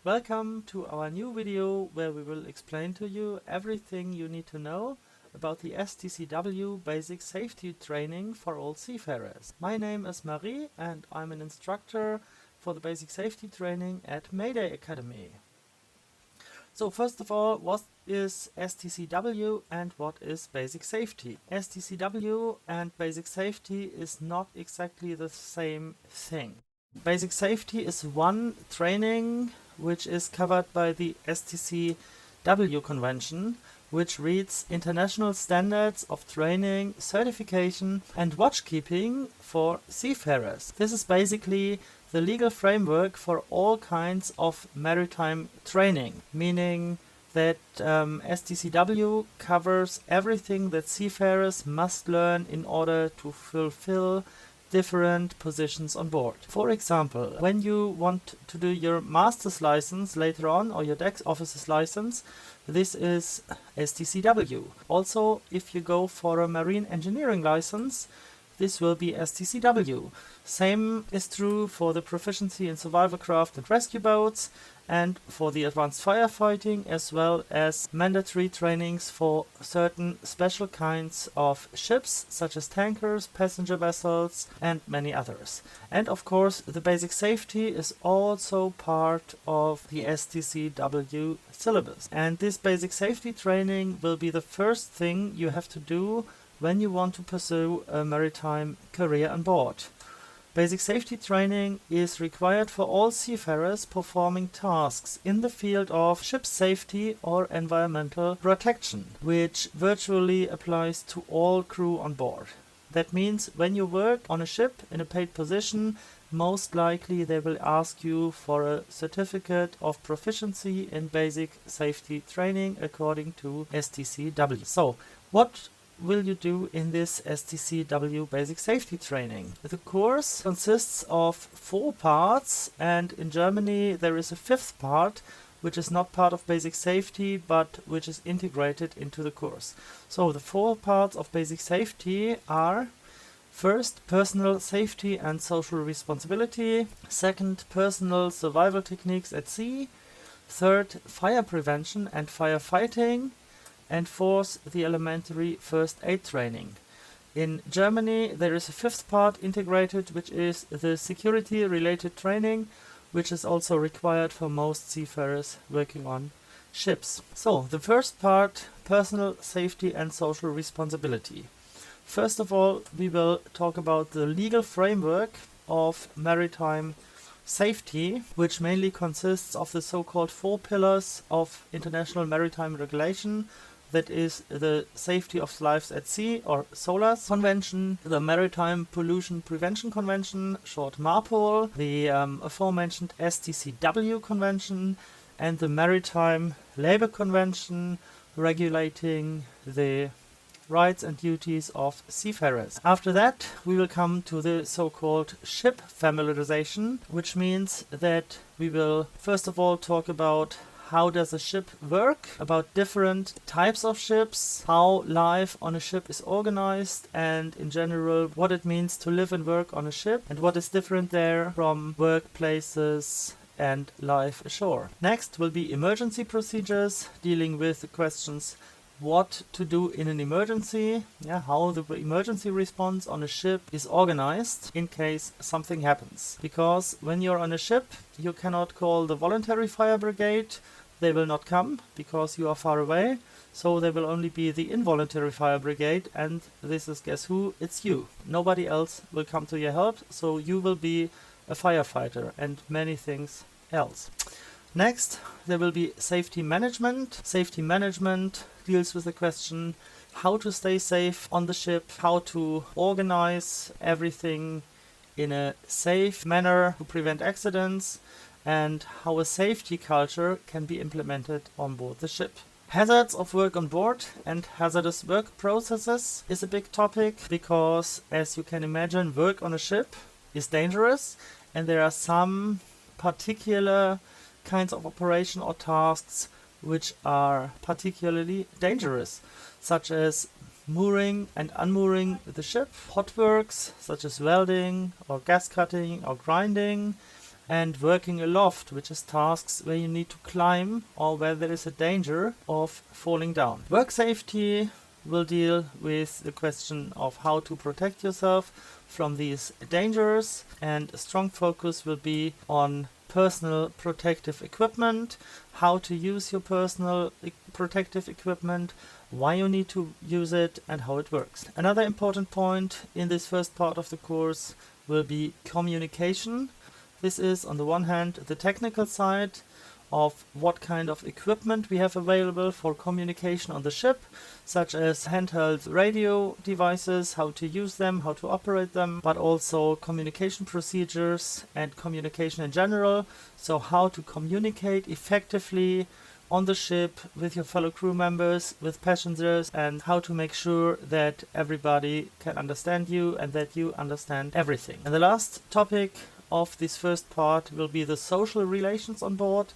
Welcome to our new video where we will explain to you everything you need to know about the STCW Basic Safety Training for all seafarers. My name is Marie and I'm an instructor for the Basic Safety Training at Mayday Academy. So first of all, what is STCW and what is Basic Safety? STCW and Basic Safety is not exactly the same thing. Basic Safety is one training which is covered by the STCW Convention, which reads International Standards of Training, Certification and Watchkeeping for Seafarers. This is basically the legal framework for all kinds of maritime training, meaning that STCW covers everything that seafarers must learn in order to fulfill different positions on board. For example, when you want to do your master's license later on, or your deck officer's license, this is STCW. Also, if you go for a marine engineering license, this will be STCW. Same is true for the proficiency in survival craft and rescue boats, and for the advanced firefighting, as well as mandatory trainings for certain special kinds of ships, such as tankers, passenger vessels, and many others. And of course, the basic safety is also part of the STCW syllabus. And this basic safety training will be the first thing you have to do when you want to pursue a maritime career on board. Basic safety training is required for all seafarers performing tasks in the field of ship safety or environmental protection, which virtually applies to all crew on board. That means when you work on a ship in a paid position, most likely they will ask you for a Certificate of Proficiency in Basic Safety Training according to STCW. So, what will you do in this STCW Basic Safety Training? The course consists of 4 parts, and in Germany there is a 5th part which is not part of Basic Safety but which is integrated into the course. So the 4 parts of Basic Safety are: first, personal safety and social responsibility; second, personal survival techniques at sea; third, fire prevention and firefighting; and fourth, the elementary first aid training. In Germany there is a 5th part integrated, which is the security related training, which is also required for most seafarers working on ships. So the first part, personal safety and social responsibility. First of all, we will talk about the legal framework of maritime safety, which mainly consists of the so-called 4 pillars of international maritime regulation. That is the Safety of Lives at Sea, or SOLAS Convention, the Maritime Pollution Prevention Convention, short MARPOL, the aforementioned STCW Convention, and the Maritime Labor Convention regulating the rights and duties of seafarers. After that, we will come to the so-called ship familiarization, which means that we will first of all talk about how does a ship work, about different types of ships, how life on a ship is organized, and in general what it means to live and work on a ship and what is different there from workplaces and life ashore. Next will be emergency procedures, dealing with the questions what to do in an emergency, how the emergency response on a ship is organized in case something happens. Because when you're on a ship, you cannot call the voluntary fire brigade. They will not come because you are far away, so there will only be the involuntary fire brigade, and this is, guess who? It's you. Nobody else will come to your help, so you will be a firefighter and many things else. Next, there will be safety management. Safety management deals with the question how to stay safe on the ship, how to organize everything in a safe manner to prevent accidents, and how a safety culture can be implemented on board the ship. Hazards of work on board and hazardous work processes is a big topic because, as you can imagine, work on a ship is dangerous, and there are some particular kinds of operation or tasks which are particularly dangerous, such as mooring and unmooring the ship, hot works such as welding or gas cutting or grinding, and working aloft, which is tasks where you need to climb or where there is a danger of falling down. Work safety will deal with the question of how to protect yourself from these dangers, and a strong focus will be on personal protective equipment, how to use your personal protective equipment, why you need to use it, and how it works. Another important point in this first part of the course will be communication. This is, on the one hand, the technical side of what kind of equipment we have available for communication on the ship, such as handheld radio devices, how to use them, how to operate them, but also communication procedures and communication in general. So how to communicate effectively on the ship with your fellow crew members, with passengers, and how to make sure that everybody can understand you and that you understand everything. And the last topic of this first part will be the social relations on board.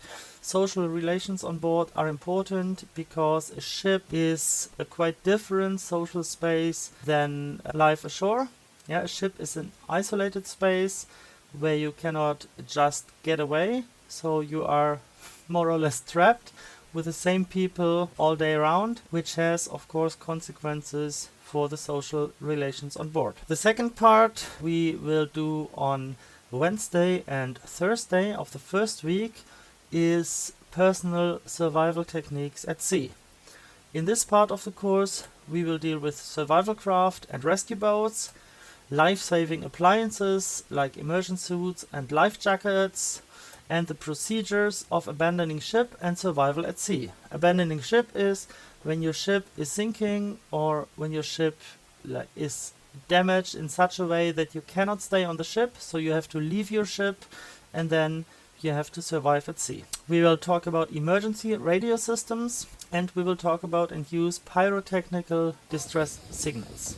Social relations on board are important because a ship is a quite different social space than life ashore. Yeah, a ship is an isolated space where you cannot just get away, so you are more or less trapped with the same people all day around, which has of course consequences for the social relations on board. The second part we will do on Wednesday and Thursday of the first week is personal survival techniques at sea. In this part of the course we will deal with survival craft and rescue boats, life-saving appliances like immersion suits and life jackets, and the procedures of abandoning ship and survival at sea. Abandoning ship is when your ship is sinking or when your ship is damaged in such a way that you cannot stay on the ship, so you have to leave your ship and then you have to survive at sea. We will talk about emergency radio systems, and we will talk about and use pyrotechnical distress signals.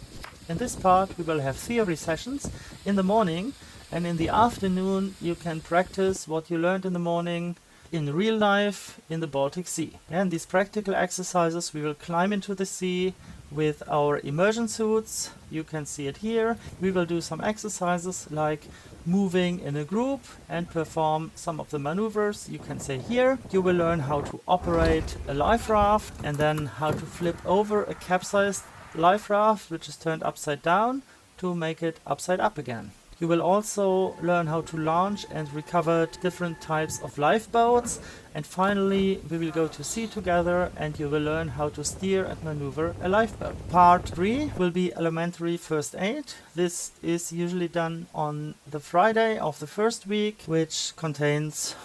In this part we will have theory sessions in the morning, and in the afternoon you can practice what you learned in the morning in real life in the Baltic Sea. And these practical exercises we will climb into the sea with our immersion suits. You can see it here. We will do some exercises like moving in a group and perform some of the maneuvers. You can see here. You will learn how to operate a life raft and then how to flip over a capsized life raft which is turned upside down to make it upside up again. You will also learn how to launch and recover different types of lifeboats, and finally we will go to sea together and you will learn how to steer and maneuver a lifeboat. Part 3 will be elementary first aid. This is usually done on the Friday of the first week, which contains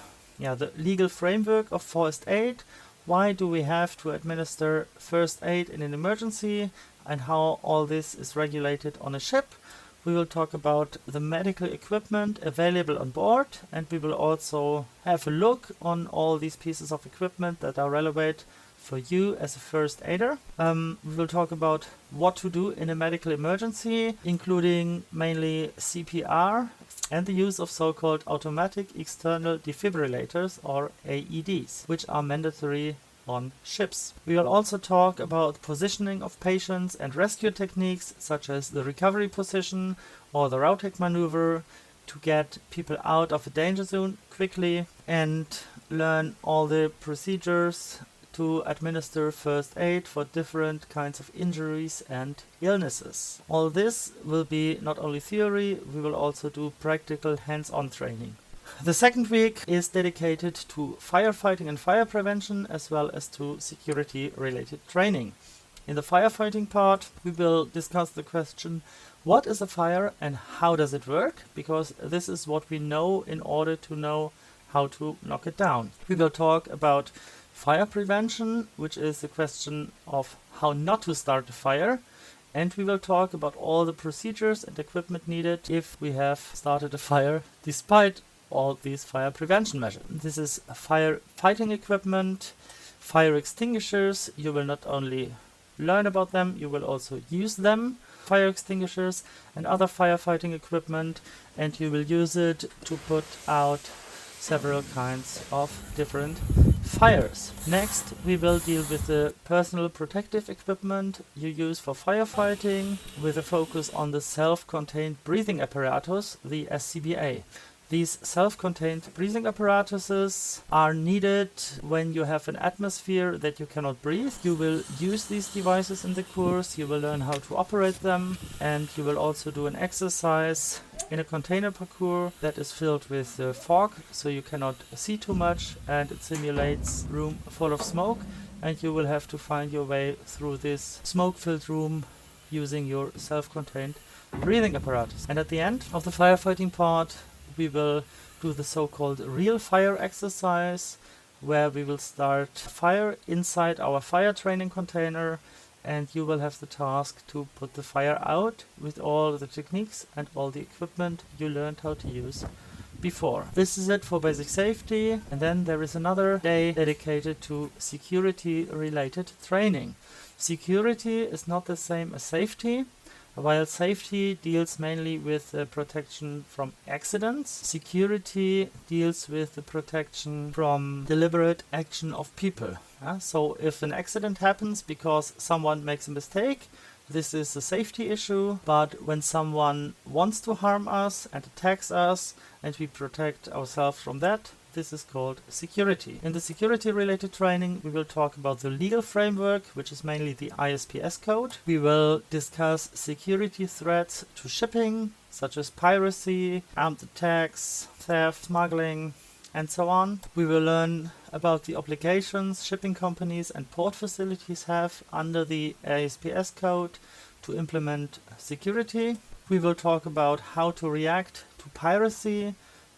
the legal framework of first aid. Why do we have to administer first aid in an emergency and how all this is regulated on a ship. We will talk about the medical equipment available on board, and we will also have a look on all these pieces of equipment that are relevant for you as a first aider. We will talk about what to do in a medical emergency, including mainly CPR and the use of so-called automatic external defibrillators, or AEDs, which are mandatory on ships. We will also talk about positioning of patients and rescue techniques such as the recovery position or the Rautek maneuver to get people out of a danger zone quickly, and learn all the procedures to administer first aid for different kinds of injuries and illnesses. All this will be not only theory, we will also do practical hands-on training. The second week is dedicated to firefighting and fire prevention, as well as to security-related training. In the firefighting part, we will discuss the question, what is a fire and how does it work? Because this is what we know in order to know how to knock it down. We will talk about fire prevention, which is the question of how not to start a fire. And we will talk about all the procedures and equipment needed if we have started a fire, despite all these fire prevention measures. This is fire fighting equipment, fire extinguishers. You will not only learn about them, you will also use them. Fire extinguishers and other firefighting equipment, and you will use it to put out several kinds of different fires. Next, we will deal with the personal protective equipment you use for firefighting, with a focus on the self-contained breathing apparatus, the SCBA. These self-contained breathing apparatuses are needed when you have an atmosphere that you cannot breathe. You will use these devices in the course, you will learn how to operate them, and you will also do an exercise in a container parcours that is filled with fog, so you cannot see too much, and it simulates a room full of smoke, and you will have to find your way through this smoke-filled room using your self-contained breathing apparatus. And at the end of the firefighting part, we will do the so-called real fire exercise, where we will start fire inside our fire training container, and you will have the task to put the fire out with all the techniques and all the equipment you learned how to use before. This is it for basic safety, and then there is another day dedicated to security related training. Security is not the same as safety. While safety deals mainly with protection from accidents, security deals with the protection from deliberate action of people. So if an accident happens because someone makes a mistake, this is a safety issue, but when someone wants to harm us and attacks us and we protect ourselves from that, this is called security. In the security related training, we will talk about the legal framework, which is mainly the ISPS code. We will discuss security threats to shipping, such as piracy, armed attacks, theft, smuggling, and so on. We will learn about the obligations shipping companies and port facilities have under the ISPS code to implement security. We will talk about how to react to piracy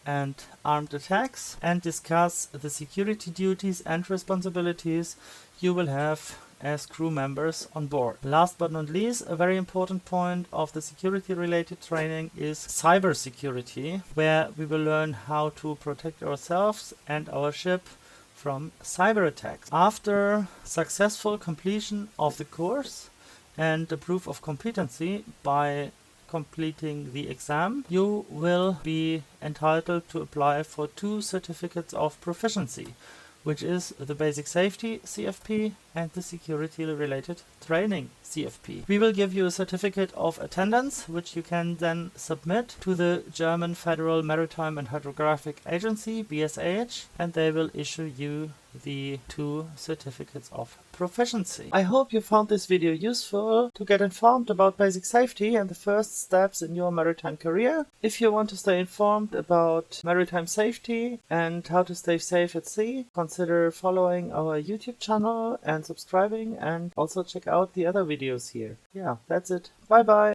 and armed attacks, and discuss the security duties and responsibilities you will have as crew members on board. Last but not least, a very important point of the security related training is cybersecurity, where we will learn how to protect ourselves and our ship from cyber attacks. After successful completion of the course and the proof of competency by completing the exam, you will be entitled to apply for 2 certificates of proficiency, which is the Basic Safety CFP and the Security Related Training CFP. We will give you a certificate of attendance, which you can then submit to the German Federal Maritime and Hydrographic Agency, BSH, and they will issue you the 2 certificates of proficiency. I hope you found this video useful to get informed about basic safety and the first steps in your maritime career. If you want to stay informed about maritime safety and how to stay safe at sea, consider following our YouTube channel and subscribing, and also check out the other videos here. Yeah, that's it. Bye bye!